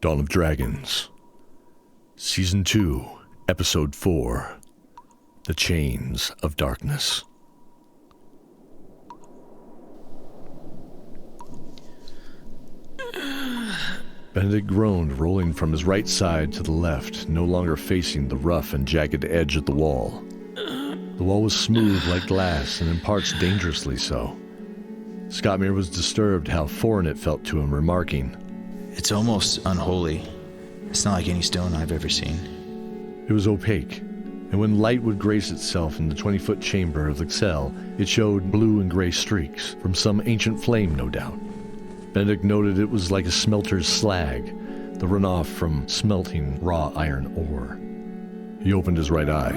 Dawn of Dragons, Season 2, Episode 4, The Chains of Darkness. Benedict groaned, rolling from his right side to the left, no longer facing the rough and jagged edge of the wall. The wall was smooth like glass, and in parts dangerously so. SKOTMIR was disturbed how foreign it felt to him, remarking, "It's almost unholy. It's not like any stone I've ever seen." It was opaque, and when light would grace itself in the 20-foot chamber of the cell, it showed blue and gray streaks, from some ancient flame, no doubt. Benedict noted it was like a smelter's slag, the runoff from smelting raw iron ore. He opened his right eye.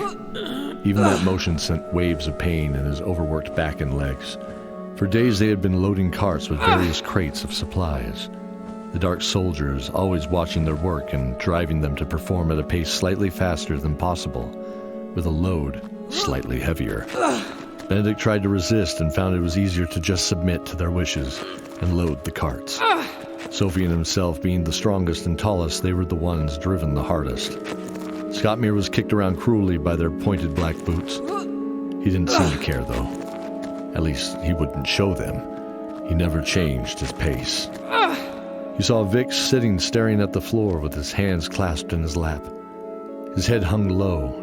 Even that motion sent waves of pain in his overworked back and legs. For days they had been loading carts with various crates of supplies. The dark soldiers always watching their work and driving them to perform at a pace slightly faster than possible, with a load slightly heavier. Benedict tried to resist and found it was easier to just submit to their wishes and load the carts. SOPHIE and himself being the strongest and tallest, they were the ones driven the hardest. SKOTMIR was kicked around cruelly by their pointed black boots. He didn't seem to care, though. At least, he wouldn't show them. He never changed his pace. He saw Vix sitting staring at the floor with his hands clasped in his lap. His head hung low.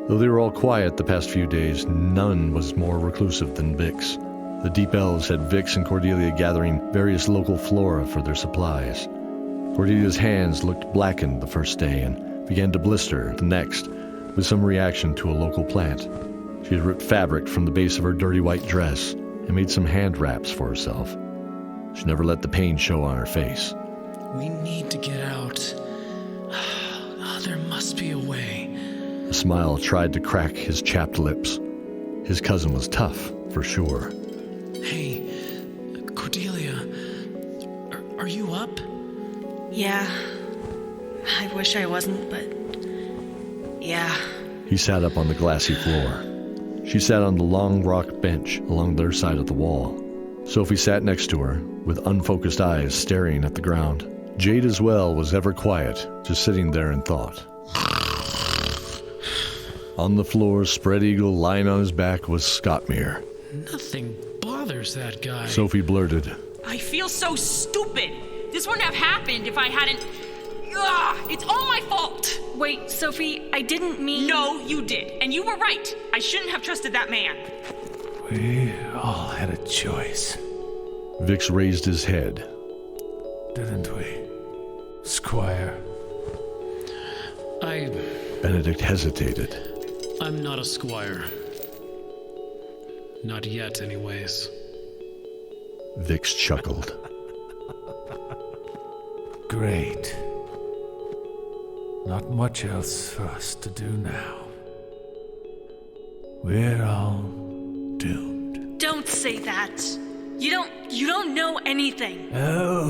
Though they were all quiet the past few days, none was more reclusive than Vix. The deep elves had Vix and Cordelia gathering various local flora for their supplies. Cordelia's hands looked blackened the first day and began to blister the next, with some reaction to a local plant. She had ripped fabric from the base of her dirty white dress and made some hand wraps for herself. She never let the pain show on her face. "We need to get out. There must be a way." A smile tried to crack his chapped lips. His cousin was tough, for sure. "Hey, Cordelia, are you up?" "Yeah. I wish I wasn't, but yeah." He sat up on the glassy floor. She sat on the long rock bench along their side of the wall. SOPHIE sat next to her, with unfocused eyes staring at the ground. Jade as well was ever quiet, just sitting there in thought. On the floor, spread eagle lying on his back, was SKOTMIR. "Nothing bothers that guy." SOPHIE blurted, "I feel so stupid. This wouldn't have happened if I hadn't... Ugh, it's all my fault." Wait, Sophie, I didn't mean... No, you did. And you were right. I shouldn't have trusted that man. We all had a choice, Vix raised his head. didn't we, Squire? Benedict hesitated. I'm not a squire. Not yet, anyways. Vix chuckled. Great. Not much else for us to do now. We're all doomed. Don't say that. You don't know anything. Oh,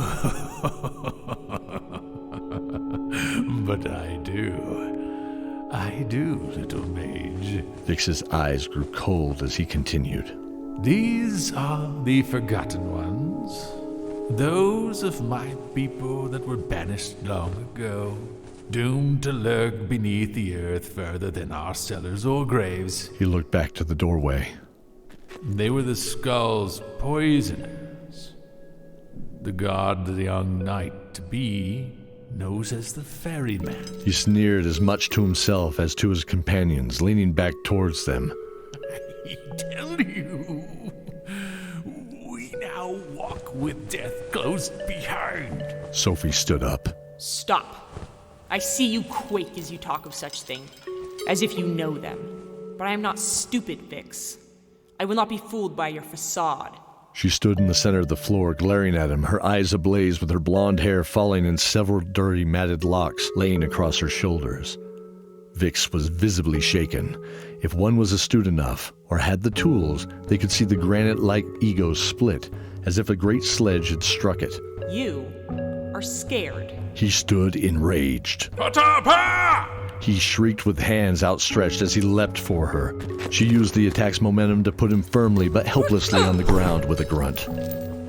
but I do. I do, little mage. Vix's eyes grew cold as he continued. These are the forgotten ones. Those of my people that were banished long ago, doomed to lurk beneath the earth further than our cellars or graves. He looked back to the doorway. They were the skull's poisoners. The god the young knight-to-be knows as the ferryman. He sneered as much to himself as to his companions, leaning back towards them. I tell you, we now walk with death close behind. SOPHIE stood up. Stop. I see you quake as you talk of such thing, as if you know them. But I am not stupid, Vix. I will not be fooled by your facade. She stood in the center of the floor, glaring at him, her eyes ablaze with her blonde hair falling in several dirty matted locks laying across her shoulders. Vix was visibly shaken. If one was astute enough, or had the tools, they could see the granite-like ego split, as if a great sledge had struck it. You are scared. He stood enraged. Patapa! He shrieked with hands outstretched as he leapt for her. She used the attack's momentum to put him firmly but helplessly on the ground with a grunt.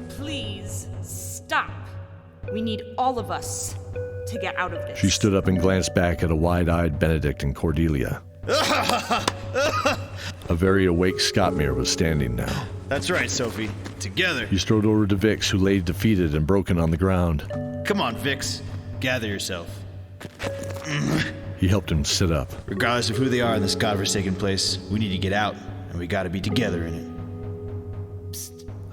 Please, stop. We need all of us to get out of this. She stood up and glanced back at a wide-eyed Benedict and Cordelia. A very awake SKOTMIR was standing now. That's right, Sophie. Together. He strode over to Vix, who lay defeated and broken on the ground. Come on, Vix. Gather yourself. He helped him sit up. Regardless of who they are in this godforsaken place, we need to get out, and we gotta be together in it.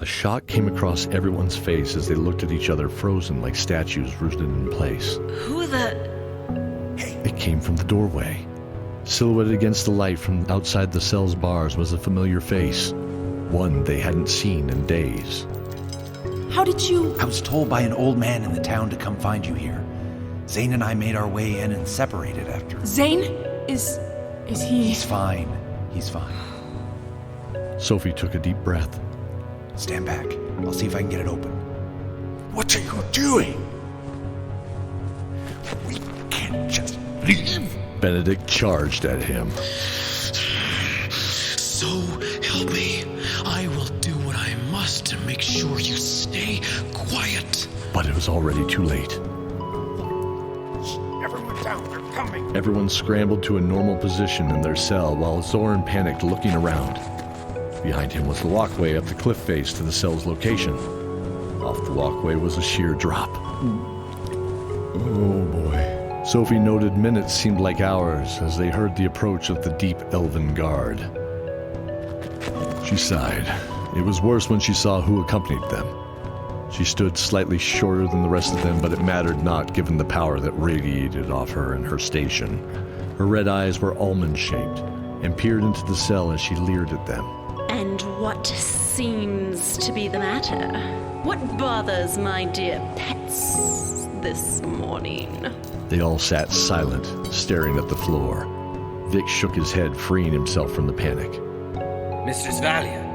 A shock came across everyone's face as they looked at each other, frozen like statues rooted in place. Who the... It came from the doorway. Silhouetted against the light from outside the cell's bars was a familiar face. One they hadn't seen in days. How did you... I was told by an old man in the town to come find you here. Zane and I made our way in and separated after. Zane? Is he... He's fine. He's fine. Sophie took a deep breath. Stand back. I'll see if I can get it open. What are you doing? We can't just leave. Benedict charged at him. So help me. I will do what I must to make sure you stay quiet. But it was already too late. Everyone down, they're coming. Everyone scrambled to a normal position in their cell while ZORIN panicked, looking around. Behind him was the walkway up the cliff face to the cell's location. Off the walkway was a sheer drop. Oh boy. Sophie noted minutes seemed like hours as they heard the approach of the deep elven guard. She sighed. It was worse when she saw who accompanied them. She stood slightly shorter than the rest of them, but it mattered not given the power that radiated off her and her station. Her red eyes were almond-shaped and peered into the cell as she leered at them. And what seems to be the matter? What bothers my dear pets this morning? They all sat silent, staring at the floor. Vic shook his head, freeing himself from the panic. Mistress Valia.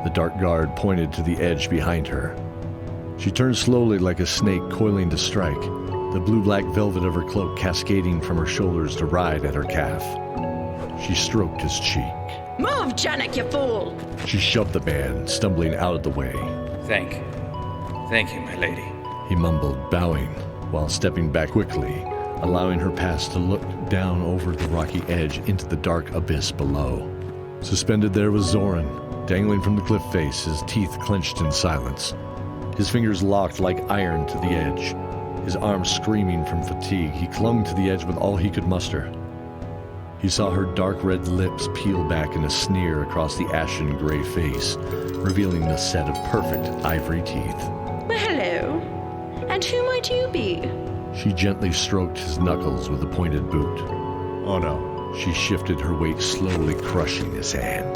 The dark guard pointed to the edge behind her. She turned slowly like a snake coiling to strike, the blue-black velvet of her cloak cascading from her shoulders to ride at her calf. She stroked his cheek. Move, Janek, you fool! She shoved the man, stumbling out of the way. Thank you, my lady. He mumbled, bowing, while stepping back quickly, allowing her pass to look down over the rocky edge into the dark abyss below. Suspended there was ZORIN, dangling from the cliff face, his teeth clenched in silence. His fingers locked like iron to the edge. His arms screaming from fatigue, he clung to the edge with all he could muster. He saw her dark red lips peel back in a sneer across the ashen gray face, revealing a set of perfect ivory teeth. Well, hello. And who might you be? She gently stroked his knuckles with a pointed boot. Oh no. She shifted her weight, slowly crushing his hand.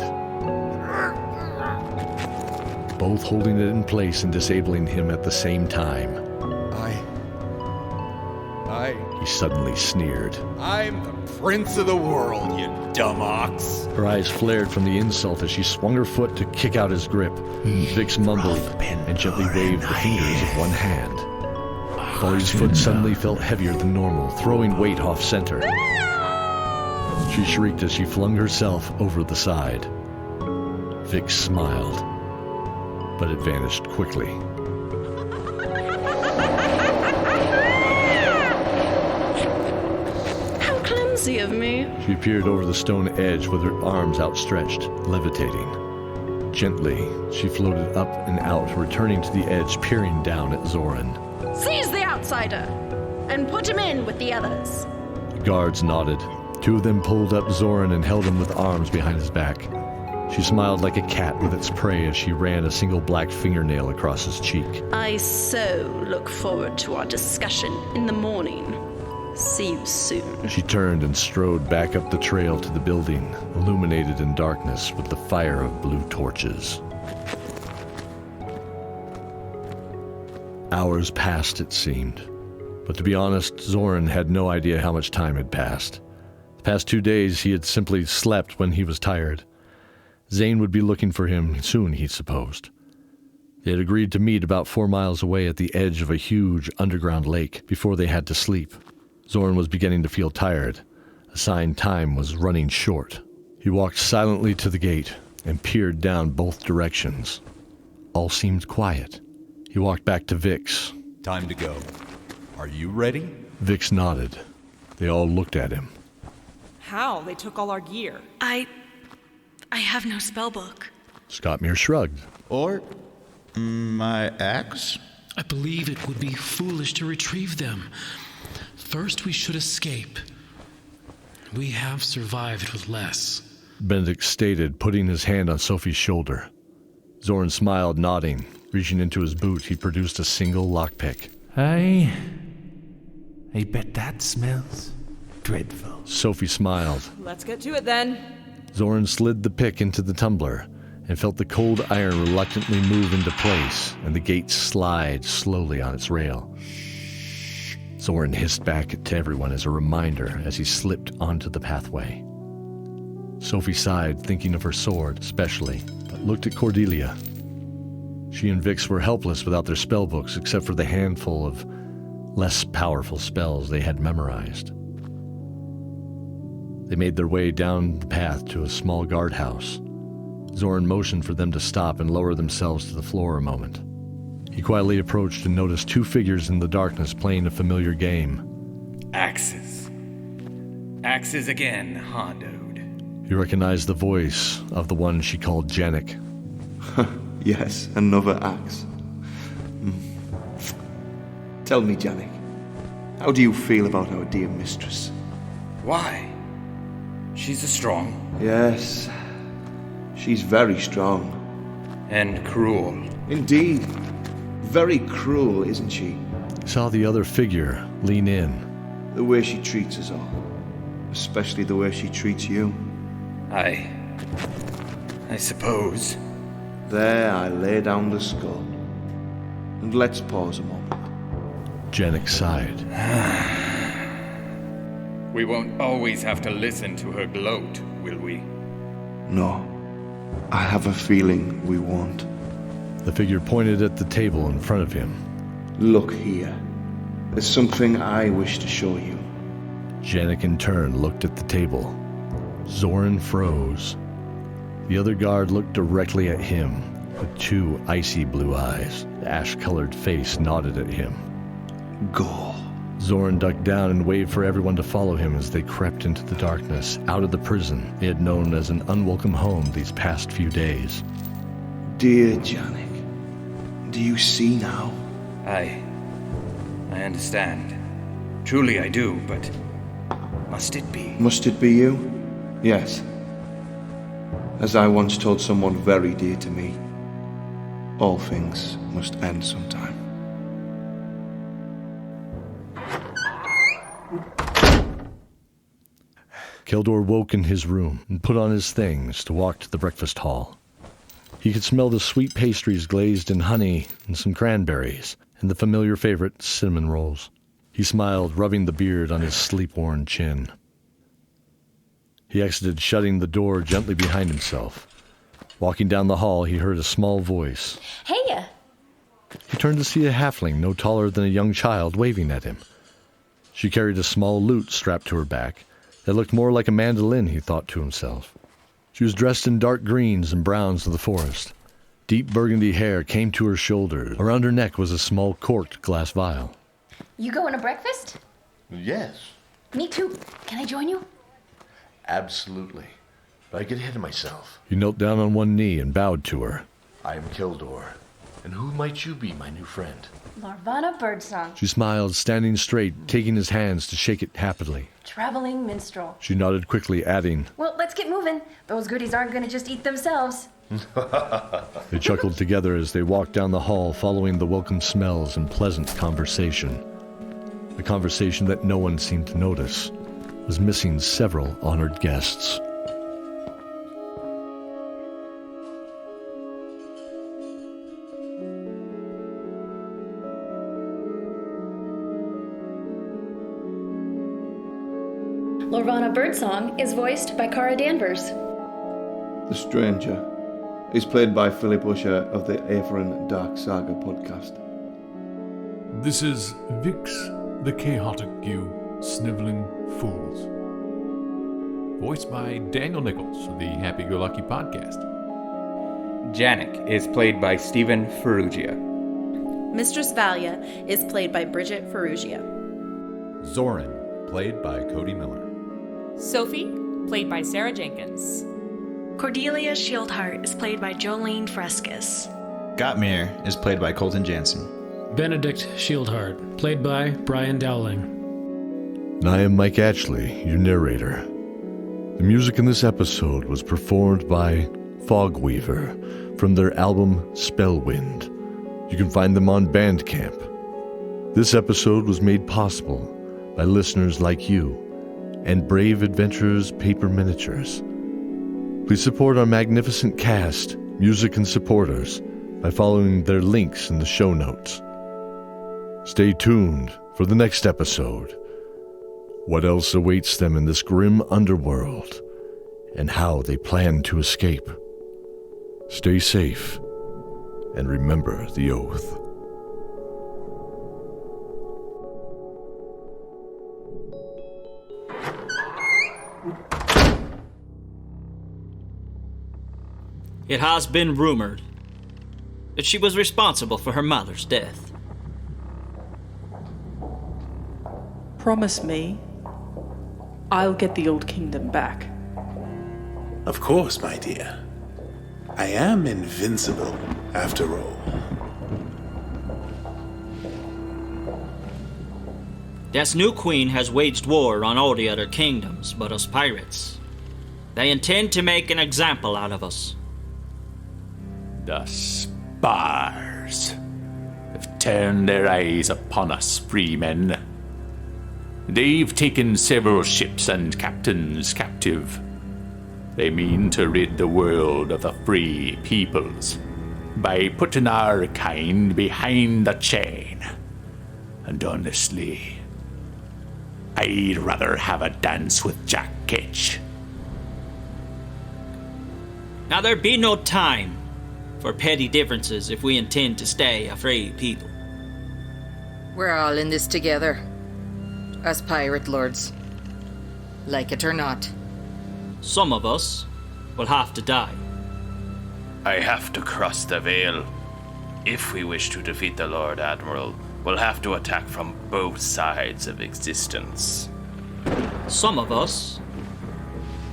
Both holding it in place and disabling him at the same time. He suddenly sneered. I'm the prince of the world, you dumb ox. Her eyes flared from the insult as she swung her foot to kick out his grip. Vix mumbled and gently waved the fingers of one hand. Folly's foot suddenly felt heavier than normal, throwing weight off center. She shrieked as she flung herself over the side. Vix smiled, but it vanished quickly. Of me. She peered over the stone edge with her arms outstretched, levitating. Gently, she floated up and out, returning to the edge, peering down at ZORIN. Seize the outsider, and put him in with the others. The guards nodded. Two of them pulled up ZORIN and held him with arms behind his back. She smiled like a cat with its prey as she ran a single black fingernail across his cheek. I so look forward to our discussion in the morning. See you soon. She turned and strode back up the trail to the building, illuminated in darkness with the fire of blue torches. Hours passed, it seemed. But to be honest, ZORIN had no idea how much time had passed. The past 2 days, he had simply slept when he was tired. Zane would be looking for him soon, he supposed. They had agreed to meet about 4 miles away at the edge of a huge underground lake before they had to sleep. ZORIN was beginning to feel tired. Assigned time was running short. He walked silently to the gate and peered down both directions. All seemed quiet. He walked back to Vix. Time to go. Are you ready? Vix nodded. They all looked at him. How? They took all our gear. I have no spellbook. SKOTMIR shrugged. Or my axe? I believe it would be foolish to retrieve them. First, we should escape. We have survived with less. Benedict stated, putting his hand on Sophie's shoulder. ZORIN smiled, nodding. Reaching into his boot, he produced a single lockpick. I bet that smells dreadful. Sophie smiled. Let's get to it then. ZORIN slid the pick into the tumbler and felt the cold iron reluctantly move into place and the gate slide slowly on its rail. ZORIN hissed back to everyone as a reminder as he slipped onto the pathway. Sophie sighed, thinking of her sword especially, but looked at Cordelia. She and Vix were helpless without their spellbooks except for the handful of less powerful spells they had memorized. They made their way down the path to a small guardhouse. ZORIN motioned for them to stop and lower themselves to the floor a moment. He quietly approached and noticed two figures in the darkness playing a familiar game. Axes. Axes again, Hondoed. He recognized the voice of the one she called Janik. Yes, another axe. Tell me, Janik, how do you feel about our dear mistress? Why? She's a strong. Yes, she's very strong. And cruel. Indeed. Very cruel, isn't she? Saw the other figure lean in. The way she treats us all. Especially the way she treats you. I suppose. There I lay down the skull. And let's pause a moment. Janik sighed. We won't always have to listen to her gloat, will we? No. I have a feeling we won't. The figure pointed at the table in front of him. Look here. There's something I wish to show you. Janik in turn looked at the table. ZORIN froze. The other guard looked directly at him, with two icy blue eyes. The ash-colored face nodded at him. Go. ZORIN ducked down and waved for everyone to follow him as they crept into the darkness, out of the prison they had known as an unwelcome home these past few days. Dear Janik, do you see now? I understand. Truly I do, but must it be? Must it be you? Yes. As I once told someone very dear to me, all things must end sometime. Keldor woke in his room and put on his things to walk to the breakfast hall. He could smell the sweet pastries glazed in honey and some cranberries, and the familiar favorite, cinnamon rolls. He smiled, rubbing the beard on his sleep-worn chin. He exited, shutting the door gently behind himself. Walking down the hall, he heard a small voice. Hey! He turned to see a halfling no taller than a young child waving at him. She carried a small lute strapped to her back that looked more like a mandolin, he thought to himself. She was dressed in dark greens and browns of the forest. Deep burgundy hair came to her shoulders. Around her neck was a small corked glass vial. You going to breakfast? Yes. Me too. Can I join you? Absolutely. But I get ahead of myself. He knelt down on one knee and bowed to her. I am Keldor. And who might you be, my new friend? LORVANA BIRDSONG. She smiled, standing straight, taking his hands to shake it happily. Traveling minstrel. She nodded quickly, adding, Well, let's get moving. Those goodies aren't going to just eat themselves. They chuckled together as they walked down the hall, following the welcome smells and pleasant conversation. A conversation that no one seemed to notice was missing several honored guests. LORVANA BIRDSONG is voiced by Cara Danvers. The Stranger is played by Philip Usher of the Averin Dark Saga podcast. This is Vix, the chaotic you sniveling fools. Voiced by Daniel Nichols of the Happy-Go-Lucky podcast. Janik is played by Stephen Ferrugia. Mistress Valia is played by Bridget Ferrugia. ZORIN, played by Cody Miller. Sophie, played by Sarah Jenkins. Cordelia Shieldheart is played by Joleen Fresquez. SKOTMIR is played by Colten Jannssen. Benedict Shieldheart, played by Brian Dowling. And I am Mike Atchley, your narrator. The music in this episode was performed by Fogweaver from their album Spellwind. You can find them on Bandcamp. This episode was made possible by listeners like you and Brave Adventures Paper Miniatures. Please support our magnificent cast, music, and supporters by following their links in the show notes. Stay tuned for the next episode. What else awaits them in this grim underworld, and how they plan to escape. Stay safe, and remember the oath. It has been rumored that she was responsible for her mother's death. Promise me I'll get the old kingdom back. Of course, my dear. I am invincible, after all. This new queen has waged war on all the other kingdoms but us pirates. They intend to make an example out of us. The spars have turned their eyes upon us, free men. They've taken several ships and captains captive. They mean to rid the world of the free peoples by putting our kind behind the chain. And honestly, I'd rather have a dance with Jack Ketch. Now there be no time for petty differences if we intend to stay a free people. We're all in this together. Us pirate lords. Like it or not. Some of us will have to die. I have to cross the veil. If we wish to defeat the Lord Admiral, we'll have to attack from both sides of existence. Some of us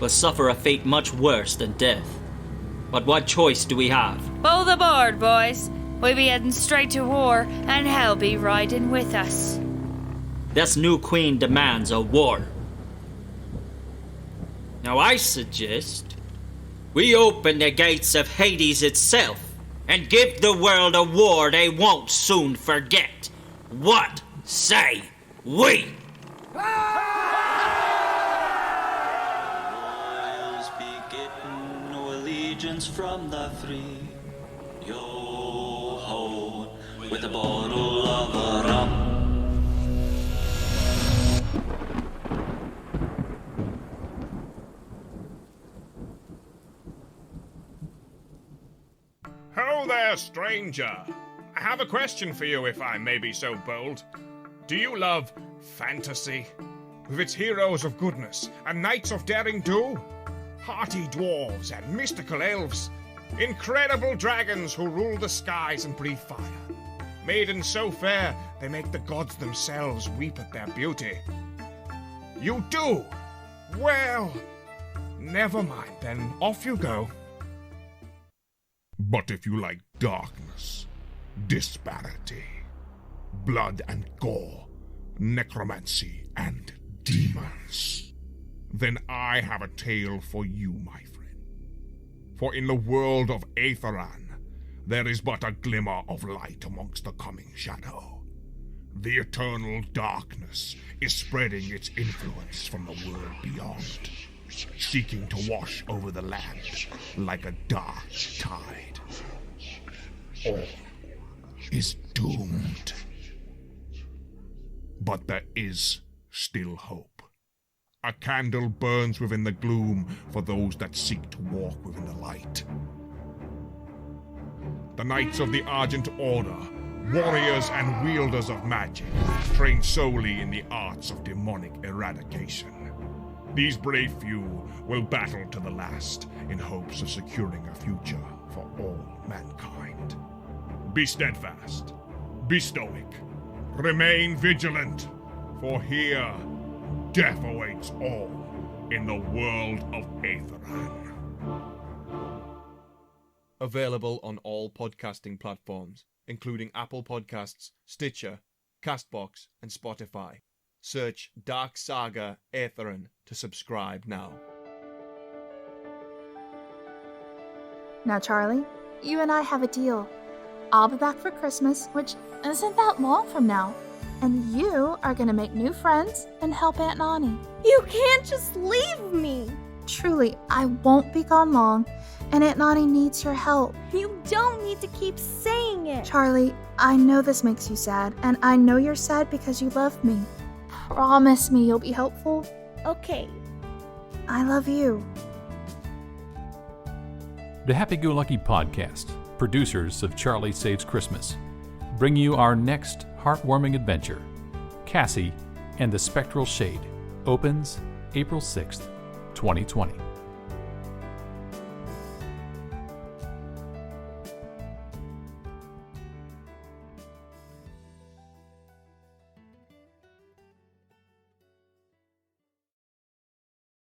will suffer a fate much worse than death. But what choice do we have? Both aboard, boys. We'll be heading straight to war, and hell be riding with us. This new queen demands a war. Now I suggest we open the gates of Hades itself and give the world a war they won't soon forget. What say we? From the free, yo ho, with a bottle of rum. Ho there, stranger. I have a question for you, if I may be so bold. Do you love fantasy? With its heroes of goodness and knights of daring do? Hearty dwarves and mystical elves, incredible dragons who rule the skies and breathe fire, maidens so fair they make the gods themselves weep at their beauty. You do? Well, never mind then, off you go. But if you like darkness, disparity, blood and gore, necromancy and demons, then I have a tale for you, my friend. For in the world of Aetheran, there is but a glimmer of light amongst the coming shadow. The eternal darkness is spreading its influence from the world beyond, seeking to wash over the land like a dark tide. All is doomed. But there is still hope. A candle burns within the gloom for those that seek to walk within the light. The Knights of the Argent Order, warriors and wielders of magic, trained solely in the arts of demonic eradication. These brave few will battle to the last in hopes of securing a future for all mankind. Be steadfast, be stoic, remain vigilant, For here, death awaits all in the world of Aetheran. Available on all podcasting platforms, including Apple Podcasts, Stitcher, Castbox, and Spotify. Search Dark Saga Aetheran to subscribe now. Now, Charlie, you and I have a deal. I'll be back for Christmas, which isn't that long from now. And you are gonna make new friends and help Aunt Nani. You can't just leave me! Truly, I won't be gone long, and Aunt Nani needs your help. You don't need to keep saying it! Charlie, I know this makes you sad, and I know you're sad because you love me. Promise me you'll be helpful. Okay. I love you. The Happy-Go-Lucky Podcast, producers of Charlie Saves Christmas, bring you our next heartwarming adventure. Cassie and the Spectral Shade opens April 6th, 2020.